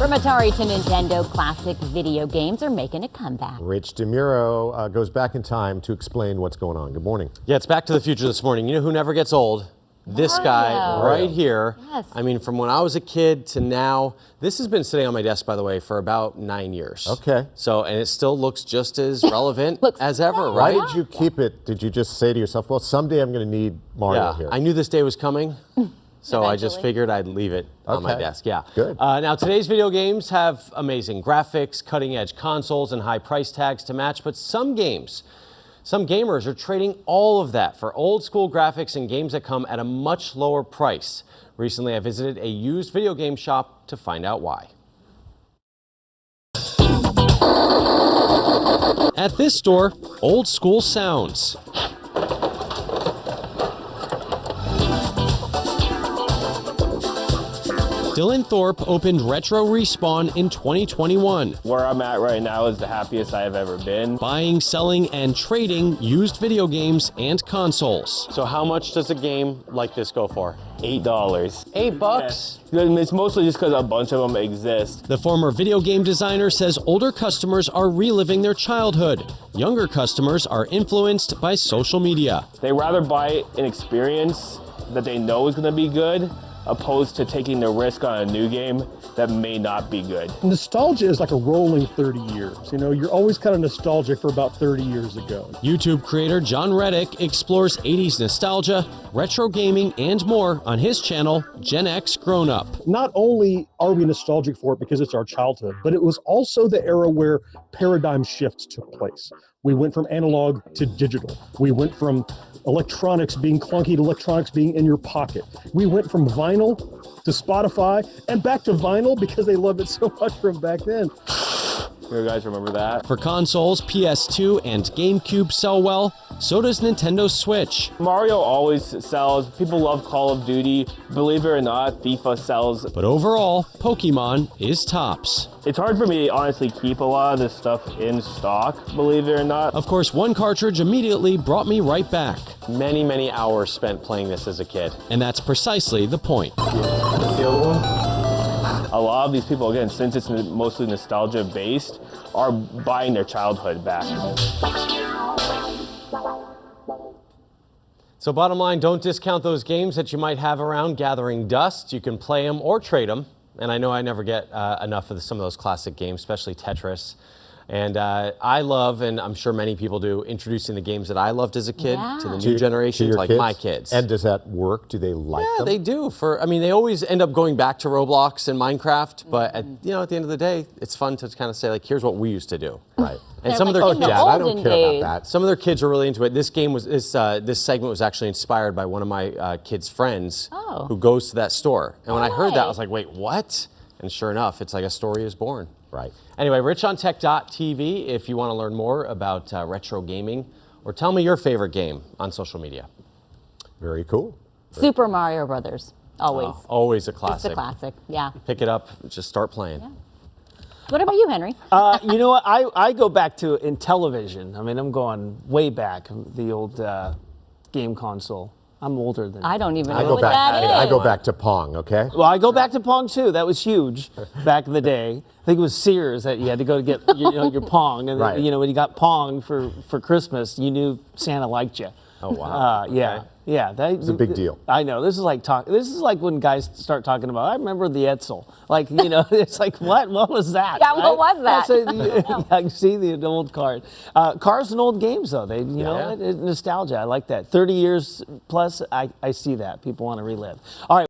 From Atari to Nintendo, classic video games are making a comeback. Rich DeMuro goes back in time to explain what's going on. Good morning. Yeah, it's Back to the Future this morning. You know who never gets old? This guy right here. Yes. I mean, from when I was a kid to now, this has been sitting on my desk, by the way, for about 9 years. Okay. So, and it still looks just as relevant as ever, Why right? did you keep it? Did you just say to yourself, well, someday I'm going to need Mario here? I knew this day was coming. So I just Eventually. figured I'd leave it on my desk. Yeah. Good. Now today's video games have amazing graphics, cutting edge consoles, and high price tags to match, but some gamers are trading all of that for old school graphics and games that come at a much lower price. Recently, I visited a used video game shop to find out why. At this store, old school sounds. Dylan Thorpe opened Retro Respawn in 2021. Where I'm at right now is the happiest I have ever been. Buying, selling, and trading used video games and consoles. So how much does a game like this go for? $8. $8? Yeah. It's mostly just because a bunch of them exist. The former video game designer says older customers are reliving their childhood. Younger customers are influenced by social media. They rather buy an experience that they know is going to be good, opposed to taking the risk on a new game that may not be good. Nostalgia is like a rolling 30 years. You know, you're always kind of nostalgic for about 30 years ago. YouTube creator John Reddick explores 80s nostalgia, retro gaming, and more on his channel, Gen X Grown Up. Not only are we nostalgic for it because it's our childhood, but it was also the era where paradigm shifts took place. We went from analog to digital. We went from electronics being clunky to electronics being in your pocket. We went from vinyl to Spotify and back to vinyl because they loved it so much from back then. You guys remember that? For consoles, PS2 and GameCube sell well, so does Nintendo Switch. Mario always sells. People love Call of Duty. Believe it or not, FIFA sells. But overall, Pokemon is tops. It's hard for me to honestly keep a lot of this stuff in stock, believe it or not. Of course, one cartridge immediately brought me right back. Many, many hours spent playing this as a kid. And that's precisely the point. A lot of these people, again, since it's mostly nostalgia based, are buying their childhood back. So bottom line, don't discount those games that you might have around gathering dust. You can play them or trade them. And I know I never get enough of some of those classic games, especially Tetris. And I love, and I'm sure many people do, introducing the games that I loved as a kid to the new generation, like my kids. And does that work? Do they like them? Yeah, they do. I mean, they always end up going back to Roblox and Minecraft, but at the end of the day, it's fun to kind of say, like, here's what we used to do. Right. And some of their in the I don't olden care days. about that. Some of their kids are really into it. This game was this segment was actually inspired by one of my kids' friends who goes to that store. And when I heard that, I was like, wait, what? And sure enough, it's like a story is born. Right. Anyway, richontech.tv if you want to learn more about retro gaming, or tell me your favorite game on social media. Very cool. Super Mario Brothers, always. Always a classic. It's a classic, yeah. Pick it up, just start playing. Yeah. What about you, Henry? You know what? I go back to in television. I mean, I'm going way back, the old game console. I'm older than I don't even know I go what back. that is. I go back to Pong. Okay. Well, I go back to Pong too. That was huge back in the day. I think it was Sears that you had to go to get your Pong, and Right. when you got Pong for Christmas, you knew Santa liked you. Oh wow. Yeah. Okay. Yeah, It's a big deal. I know. This is like when guys start talking about. I remember the Edsel. Like it's like what? What was that? Yeah, what was that? I can see the old card. Cars and old games though. They know nostalgia. I like that. 30 years plus. I see that people want to relive. All right.